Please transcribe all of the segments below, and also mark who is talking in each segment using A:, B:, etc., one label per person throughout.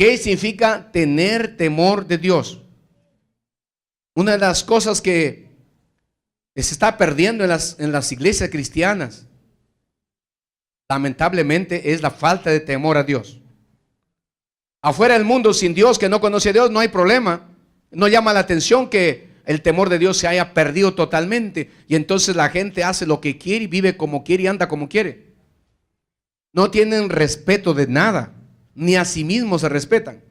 A: ¿Qué significa tener temor de Dios? Una de las cosas que se está perdiendo en las iglesias cristianas, lamentablemente, es la falta de temor a Dios. Afuera del mundo, sin Dios, que no conoce a Dios, no hay problema. No llama la atención que el temor de Dios se haya perdido totalmente. Y entonces la gente hace lo que quiere y vive como quiere y anda como quiere. No tienen respeto de nada, ni a sí mismos se respetan.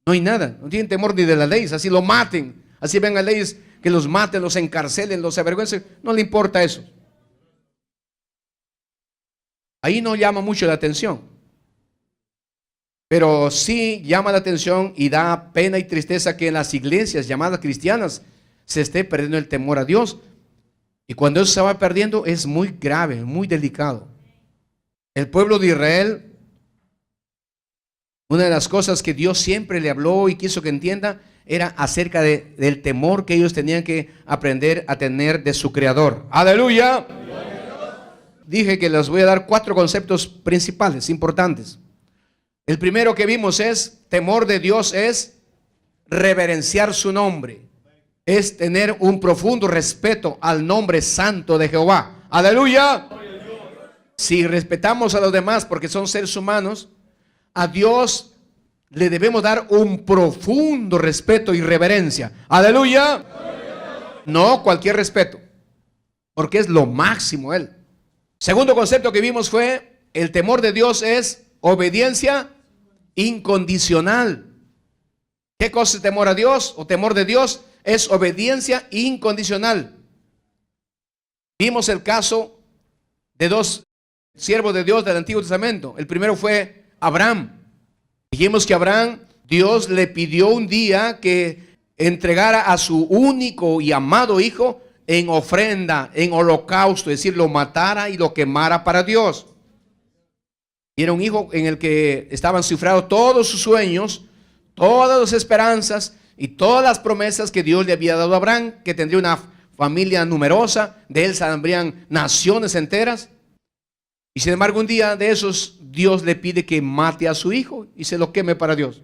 A: No hay nada, no tienen temor ni de las leyes, así lo maten, así vengan leyes que los maten, los encarcelen, los avergüencen, no le importa eso. Ahí no llama mucho la atención, pero sí llama la atención y da pena y tristeza que en las iglesias llamadas cristianas se esté perdiendo el temor a Dios. Y cuando eso se va perdiendo es muy grave, muy delicado. El pueblo de Israel, una de las cosas que Dios siempre le habló y quiso que entienda era acerca del temor que ellos tenían que aprender a tener de su Creador. ¡Aleluya! Dije que les voy a dar 4 conceptos principales, importantes. El primero que vimos es, temor de Dios es reverenciar su nombre. Es tener un profundo respeto al nombre santo de Jehová. ¡Aleluya! Si respetamos a los demás porque son seres humanos, a Dios le debemos dar un profundo respeto y reverencia. ¡Aleluya! No cualquier respeto, porque es lo máximo Él. Segundo concepto que vimos fue, el temor de Dios es obediencia incondicional. ¿Qué cosa es temor a Dios o temor de Dios? Es obediencia incondicional. Vimos el caso de 2 siervos de Dios del Antiguo Testamento. El primero fue Abraham. Dijimos que Abraham, Dios le pidió un día que entregara a su único y amado hijo en ofrenda, en holocausto, es decir, lo matara y lo quemara para Dios. Y era un hijo en el que estaban cifrados todos sus sueños, todas las esperanzas y todas las promesas que Dios le había dado a Abraham, que tendría una familia numerosa, de él saldrían naciones enteras. Y sin embargo, un día de esos, Dios le pide que mate a su hijo y se lo queme para Dios.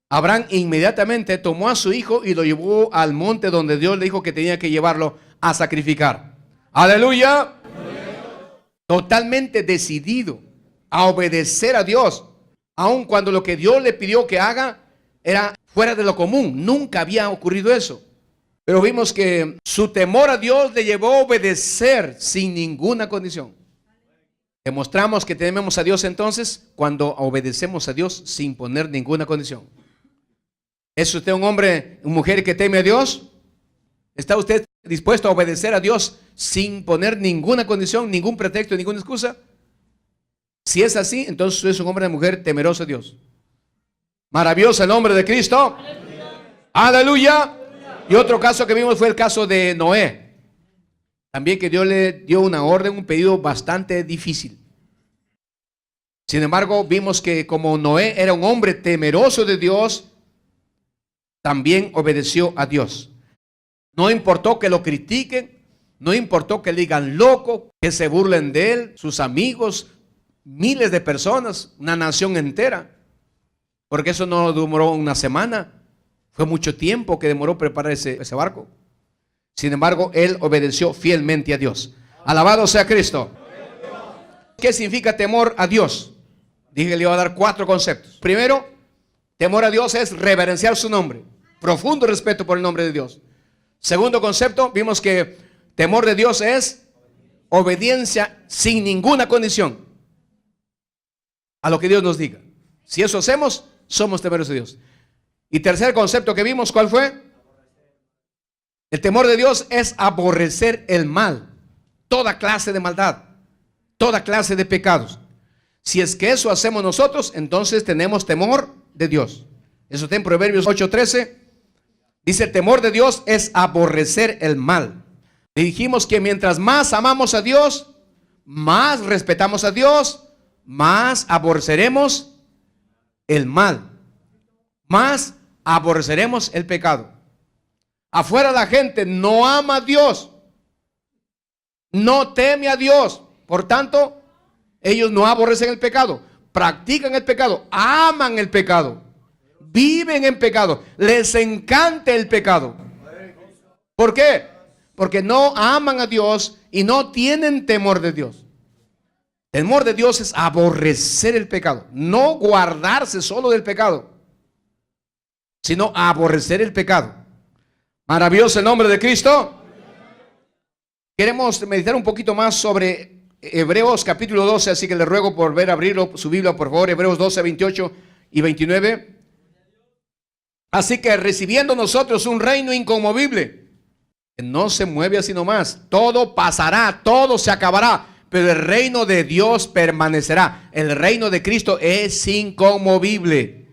A: Abraham inmediatamente tomó a su hijo y lo llevó al monte donde Dios le dijo que tenía que llevarlo a sacrificar. ¡Aleluya! Totalmente decidido a obedecer a Dios, aun cuando lo que Dios le pidió que haga era fuera de lo común. Nunca había ocurrido eso. Pero vimos que su temor a Dios le llevó a obedecer sin ninguna condición. Demostramos que tememos a Dios entonces cuando obedecemos a Dios sin poner ninguna condición. ¿Es usted un hombre, una mujer que teme a Dios? ¿Está usted dispuesto a obedecer a Dios sin poner ninguna condición, ningún pretexto, ninguna excusa? Si es así, entonces usted es un hombre o mujer temeroso a Dios. Maravilloso el nombre de Cristo. ¡Aleluya! Y otro caso que vimos fue el caso de Noé. También que Dios le dio una orden, un pedido bastante difícil. Sin embargo, vimos que como Noé era un hombre temeroso de Dios, también obedeció a Dios. No importó que lo critiquen, no importó que le digan loco, que se burlen de él, sus amigos, miles de personas, una nación entera. Porque eso no demoró una semana, fue mucho tiempo que demoró preparar ese barco. Sin embargo, él obedeció fielmente a Dios. Alabado sea Cristo. ¿Qué significa temor a Dios? Dije que le iba a dar 4 conceptos. Primero, temor a Dios es reverenciar su nombre. Profundo respeto por el nombre de Dios. Segundo concepto, vimos que temor de Dios es obediencia sin ninguna condición a lo que Dios nos diga. Si eso hacemos, somos temerosos de Dios. Y tercer concepto que vimos, ¿cuál fue? El temor de Dios es aborrecer el mal, toda clase de maldad, toda clase de pecados. Si es que eso hacemos nosotros, entonces tenemos temor de Dios. Eso está en Proverbios 8:13. Dice, el temor de Dios es aborrecer el mal. Le dijimos que mientras más amamos a Dios, más respetamos a Dios, más aborreceremos el mal, más aborreceremos el pecado. Afuera la gente no ama a Dios, no teme a Dios, por tanto, ellos no aborrecen el pecado. practican el pecado, aman el pecado, viven en pecado, les encanta el pecado. ¿Por qué? Porque no aman a Dios y no tienen temor de Dios. Temor de Dios es aborrecer el pecado, no guardarse solo del pecado, sino aborrecer el pecado. Maravilloso el nombre de Cristo. Queremos meditar un poquito más sobre Hebreos capítulo 12, así que le ruego por ver abrirlo, su Biblia por favor, Hebreos 12, 28 y 29. Así que recibiendo nosotros un reino inconmovible, que no se mueve así nomás, todo pasará, todo se acabará, pero el reino de Dios permanecerá. El reino de Cristo es inconmovible.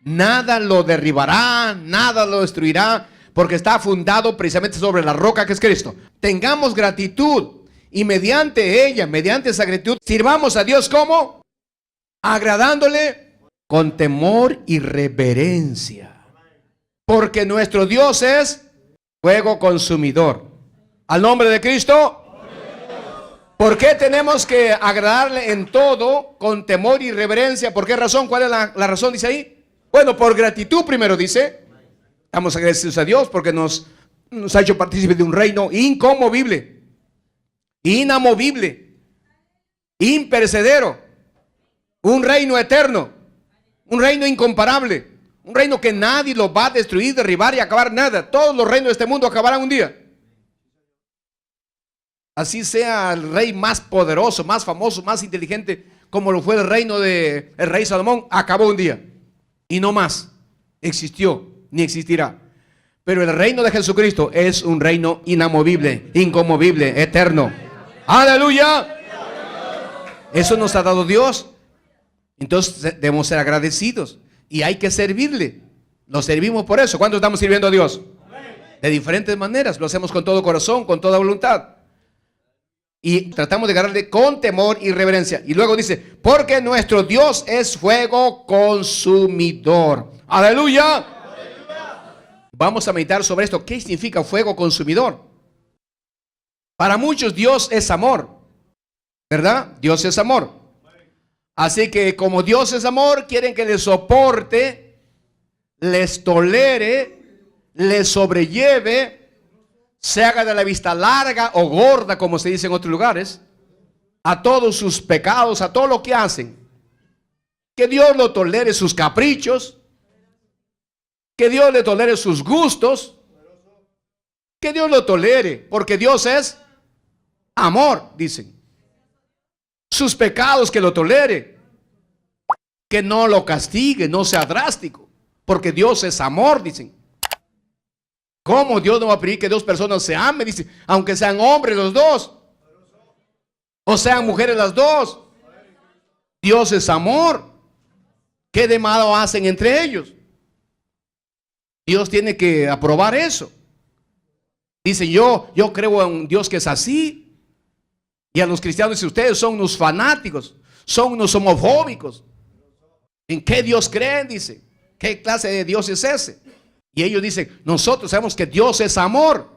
A: Nada lo derribará, nada lo destruirá, porque está fundado precisamente sobre la roca que es Cristo. Tengamos gratitud y mediante ella, mediante esa gratitud, sirvamos a Dios como agradándole con temor y reverencia. Porque nuestro Dios es fuego consumidor. Al nombre de Cristo. ¿Por qué tenemos que agradarle en todo con temor y reverencia? ¿Por qué razón? ¿Cuál es la razón? Dice ahí. Bueno, por gratitud primero dice. Estamos agradecidos a Dios porque nos ha hecho partícipes de un reino inconmovible, inamovible, imperecedero, un reino eterno, un reino incomparable, un reino que nadie lo va a destruir, derribar y acabar nada. Todos los reinos de este mundo acabarán un día. Así sea el rey más poderoso, más famoso, más inteligente, como lo fue el reino del rey Salomón, acabó un día y no más existió ni existirá. Pero el reino de Jesucristo es un reino inamovible, inconmovible, eterno. ¡Aleluya! Eso nos ha dado Dios. Entonces debemos ser agradecidos y hay que servirle. Lo servimos por eso. ¿Cuándo estamos sirviendo a Dios? De diferentes maneras. Lo hacemos con todo corazón, con toda voluntad. Y tratamos de agarrarle con temor y reverencia. Y luego dice, porque nuestro Dios es fuego consumidor. ¡Aleluya! Vamos a meditar sobre esto. ¿Qué significa fuego consumidor? Para muchos Dios es amor, ¿verdad? Dios es amor. Así que como Dios es amor, quieren que les soporte, les tolere, les sobrelleve, se haga de la vista larga o gorda, como se dice en otros lugares, a todos sus pecados, a todo lo que hacen. Que Dios lo tolere sus caprichos, que Dios le tolere sus gustos, que Dios lo tolere, porque Dios es amor, dicen. Sus pecados que lo tolere, que no lo castigue, no sea drástico, porque Dios es amor, dicen. ¿Cómo Dios no va a pedir que dos personas se amen? Dice, aunque sean hombres los dos, o sean mujeres las dos. Dios es amor. ¿Qué de malo hacen entre ellos? Dios tiene que aprobar eso. Dice, yo creo en un Dios que es así. Y a los cristianos dice, ustedes son unos fanáticos, son unos homofóbicos. ¿En qué Dios creen? Dice, ¿qué clase de Dios es ese? Y ellos dicen, nosotros sabemos que Dios es amor.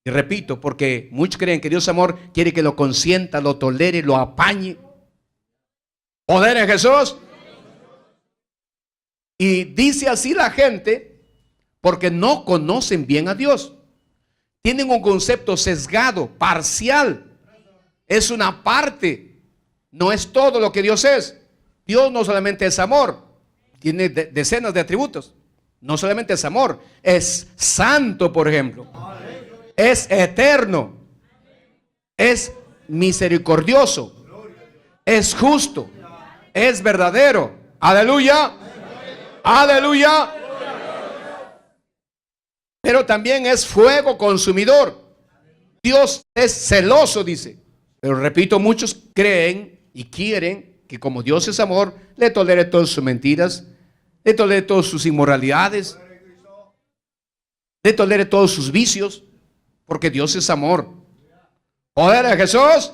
A: Y repito, porque muchos creen que Dios es amor, quiere que lo consienta, lo tolere, lo apañe. Poder en Jesús. Y dice así la gente porque no conocen bien a Dios. Tienen un concepto sesgado, parcial. Es una parte, no es todo lo que Dios es. Dios no solamente es amor, tiene decenas de atributos. No solamente es amor, es santo, por ejemplo. Es eterno. Es misericordioso. Es justo. Es verdadero. Aleluya. Aleluya. Pero también es fuego consumidor. Dios es celoso, dice. Pero repito, muchos creen y quieren que como Dios es amor, le tolere todas sus mentiras, le tolere todas sus inmoralidades, le tolere todos sus vicios, porque Dios es amor. Poder de Jesús.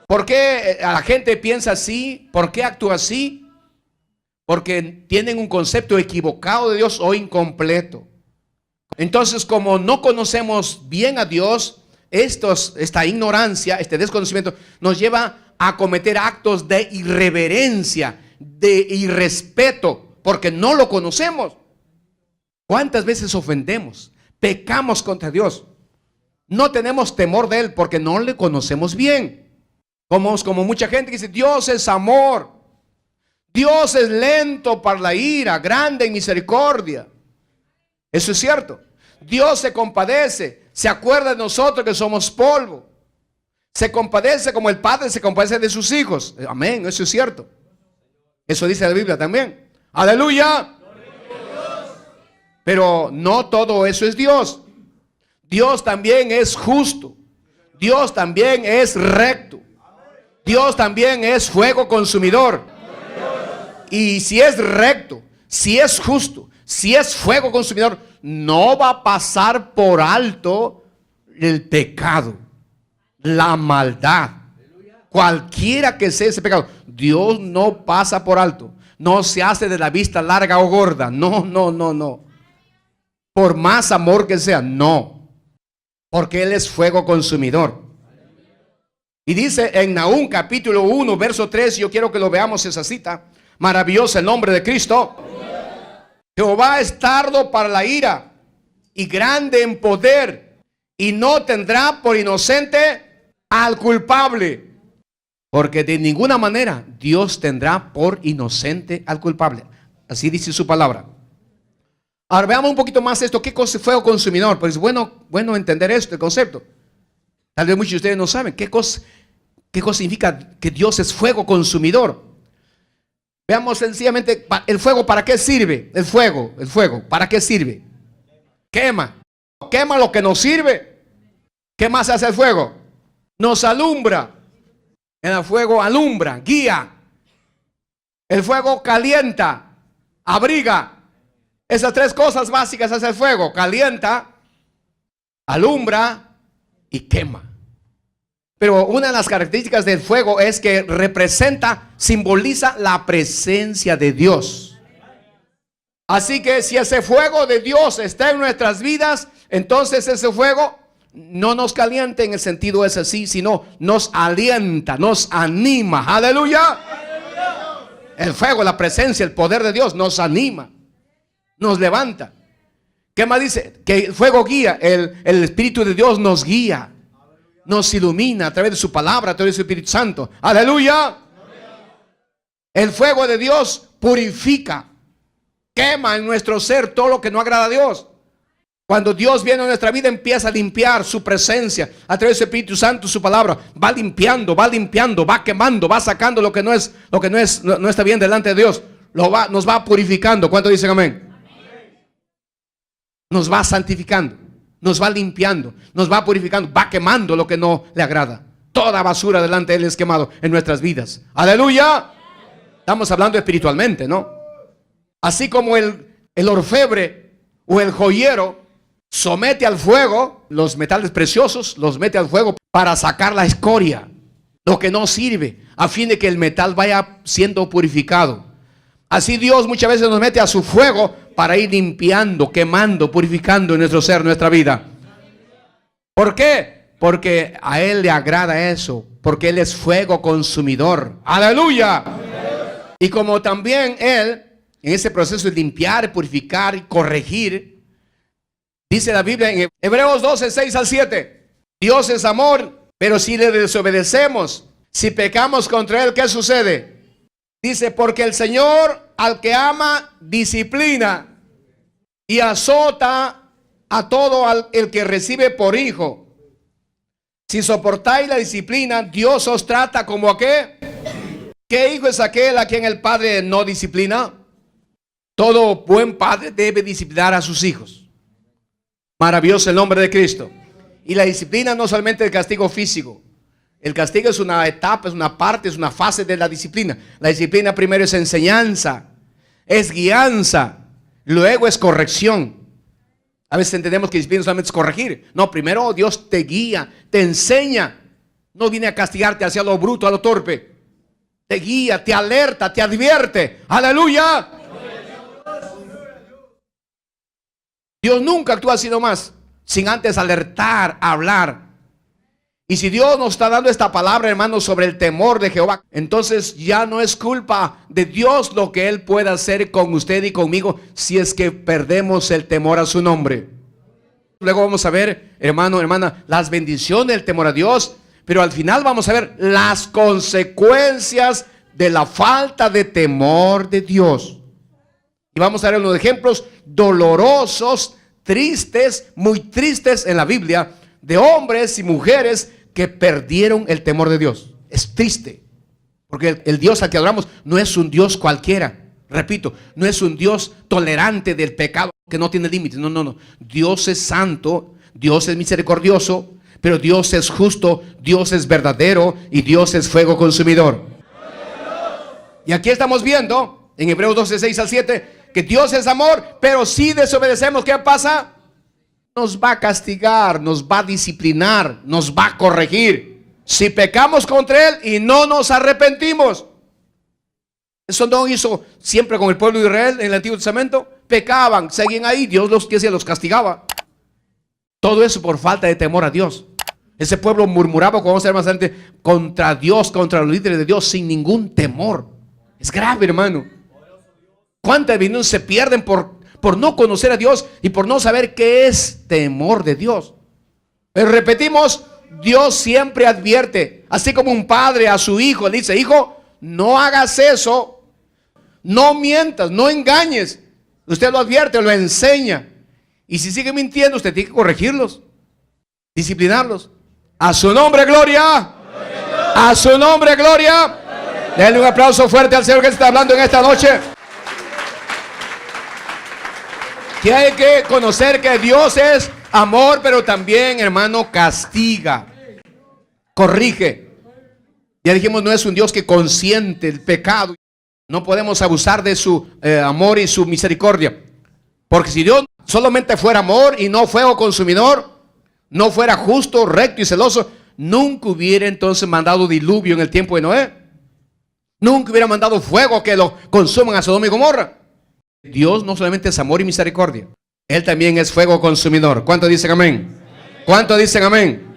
A: ¿Por qué la gente piensa así? ¿Por qué actúa así? Porque tienen un concepto equivocado de Dios o incompleto. Entonces, como no conocemos bien a Dios, esta ignorancia, este desconocimiento nos lleva a cometer actos de irreverencia, de irrespeto, porque no lo conocemos. ¿Cuántas veces ofendemos? Pecamos contra Dios. No tenemos temor de Él porque no le conocemos bien. Como mucha gente que dice, Dios es amor. Dios es lento para la ira, grande en misericordia. Eso es cierto. Dios se compadece, se acuerda de nosotros que somos polvo. Se compadece como el Padre se compadece de sus hijos. Amén, eso es cierto. Eso dice la Biblia también. Aleluya. Pero no todo eso es Dios. Dios también es justo. Dios también es recto. Dios también es fuego consumidor. Y si es recto, si es justo, si es fuego consumidor, no va a pasar por alto el pecado, la maldad, cualquiera que sea ese pecado. Dios no pasa por alto. No se hace de la vista larga o gorda. No. Por más amor que sea, no. Porque Él es fuego consumidor. Y dice en Nahum capítulo 1 verso 3, yo quiero que lo veamos esa cita. Maravilloso el nombre de Cristo. Jehová es tardo para la ira y grande en poder, y no tendrá por inocente al culpable. Porque de ninguna manera Dios tendrá por inocente al culpable. Así dice su palabra. Ahora veamos un poquito más esto. ¿Qué cosa es fuego consumidor? Pues bueno entender esto, el concepto. Tal vez muchos de ustedes no saben qué cosa significa que Dios es fuego consumidor. Veamos sencillamente el fuego. ¿Para qué sirve? El fuego, ¿para qué sirve? Quema lo que nos sirve. ¿Qué más hace el fuego? Nos alumbra. El fuego alumbra, guía. El fuego calienta, abriga. Esas tres cosas básicas hace el fuego: calienta, alumbra y quema. Pero una de las características del fuego es que representa, simboliza la presencia de Dios. Así que si ese fuego de Dios está en nuestras vidas, entonces ese fuego no nos calienta en el sentido es así, sino nos alienta, nos anima. Aleluya. El fuego, la presencia, el poder de Dios nos anima, nos levanta. ¿Qué más dice? Que el fuego guía, el Espíritu de Dios nos guía, nos ilumina a través de su palabra, a través de su Espíritu Santo. Aleluya. El fuego de Dios purifica, quema en nuestro ser todo lo que no agrada a Dios. Cuando Dios viene a nuestra vida, empieza a limpiar su presencia a través del Espíritu Santo, su palabra. Va limpiando, va quemando, va sacando lo que no está bien delante de Dios. Nos va purificando. ¿Cuántos dicen amén? Nos va santificando, nos va limpiando, nos va purificando, va quemando lo que no le agrada. Toda basura delante de Él es quemado en nuestras vidas. Aleluya. Estamos hablando espiritualmente, ¿no? Así como el orfebre o el joyero somete al fuego los metales preciosos, los mete al fuego para sacar la escoria, lo que no sirve, a fin de que el metal vaya siendo purificado. Así Dios muchas veces nos mete a su fuego para ir limpiando, quemando, purificando en nuestro ser, nuestra vida. ¿Por qué? Porque a Él le agrada eso, porque Él es fuego consumidor. ¡Aleluya! Y como también Él, en ese proceso de limpiar, purificar y corregir, dice la Biblia en Hebreos 12, 6 al 7, Dios es amor, pero si le desobedecemos, si pecamos contra Él, ¿qué sucede? Dice, porque el Señor al que ama disciplina y azota a todo el que recibe por hijo. Si soportáis la disciplina, Dios os trata como a qué. ¿Qué hijo es aquel a quien el padre no disciplina? Todo buen padre debe disciplinar a sus hijos. Maravilloso el nombre de Cristo. Y la disciplina no solamente el castigo físico. El castigo es una etapa, es una parte, es una fase de la disciplina. La disciplina primero es enseñanza, es guianza, luego es corrección. A veces entendemos que disciplina solamente es corregir. No, primero Dios te guía, te enseña. No viene a castigarte hacia lo bruto, a lo torpe. Te guía, te alerta, te advierte. ¡Aleluya! Dios nunca actúa así nomás, sin antes alertar, hablar. Y si Dios nos está dando esta palabra, hermanos, sobre el temor de Jehová, entonces ya no es culpa de Dios lo que Él pueda hacer con usted y conmigo si es que perdemos el temor a su nombre. Luego vamos a ver, hermano, hermana, las bendiciones del temor a Dios, pero al final vamos a ver las consecuencias de la falta de temor de Dios. Y vamos a ver unos ejemplos dolorosos, tristes, muy tristes en la Biblia, de hombres y mujeres que perdieron el temor de Dios. Es triste, porque el Dios al que adoramos no es un Dios cualquiera. Repito, no es un Dios tolerante del pecado que no tiene límites. No, no, no. Dios es santo, Dios es misericordioso, pero Dios es justo, Dios es verdadero y Dios es fuego consumidor. Y aquí estamos viendo en Hebreos 12, 6 al 7 que Dios es amor, pero si desobedecemos, ¿qué pasa? Nos va a castigar, nos va a disciplinar, nos va a corregir. Si pecamos contra Él y no nos arrepentimos. Eso no hizo siempre con el pueblo de Israel en el Antiguo Testamento. Pecaban, seguían ahí, Dios los castigaba. Todo eso por falta de temor a Dios. Ese pueblo murmuraba, como vamos a ver más adelante, contra Dios, contra los líderes de Dios, sin ningún temor. Es grave, hermano. ¿Cuántas bendiciones se pierden por no conocer a Dios y por no saber qué es temor de Dios? Pero repetimos, Dios siempre advierte, así como un padre a su hijo le dice: hijo, no hagas eso, no mientas, no engañes. Usted lo advierte, lo enseña. Y si sigue mintiendo, usted tiene que corregirlos, disciplinarlos. A su nombre, gloria. A su nombre, gloria. Denle un aplauso fuerte al Señor que está hablando en esta noche. Que hay que conocer que Dios es amor, pero también, hermano, castiga, corrige. Ya dijimos, no es un Dios que consiente el pecado. No podemos abusar de su amor y su misericordia. Porque si Dios solamente fuera amor y no fuego consumidor, no fuera justo, recto y celoso, nunca hubiera entonces mandado diluvio en el tiempo de Noé. Nunca hubiera mandado fuego que lo consuman a Sodoma y Gomorra. Dios no solamente es amor y misericordia, Él también es fuego consumidor. ¿Cuántos dicen amén? ¿Cuántos dicen amén?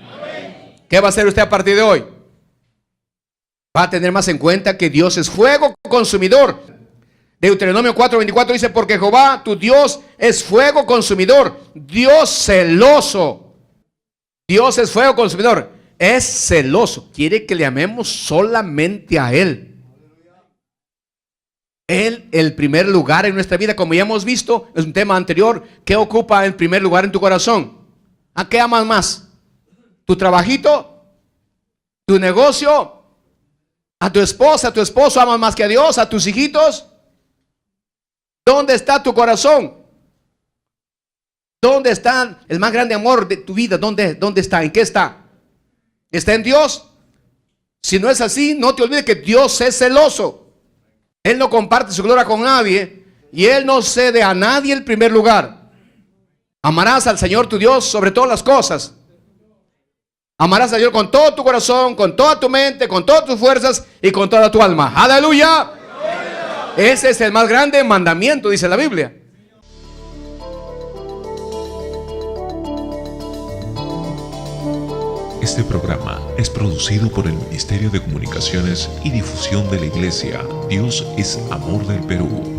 A: ¿Qué va a hacer usted a partir de hoy? Va a tener más en cuenta que Dios es fuego consumidor. Deuteronomio 4:24 dice: porque Jehová tu Dios es fuego consumidor, Dios celoso. Dios es fuego consumidor, es celoso, quiere que le amemos solamente a Él. Él, el primer lugar en nuestra vida, como ya hemos visto, es un tema anterior. ¿Qué ocupa el primer lugar en tu corazón? ¿A qué amas más? ¿Tu trabajito? ¿Tu negocio? ¿A tu esposa, a tu esposo amas más que a Dios? ¿A tus hijitos? ¿Dónde está tu corazón? ¿Dónde está el más grande amor de tu vida? ¿Dónde está? ¿En qué está? ¿Está en Dios? Si no es así, no te olvides que Dios es celoso. Él no comparte su gloria con nadie y Él no cede a nadie el primer lugar. Amarás al Señor tu Dios sobre todas las cosas. Amarás al Señor con todo tu corazón, con toda tu mente, con todas tus fuerzas y con toda tu alma. ¡Aleluya! Ese es el más grande mandamiento, dice la Biblia.
B: Este programa es producido por el Ministerio de Comunicaciones y Difusión de la Iglesia Dios es Amor del Perú.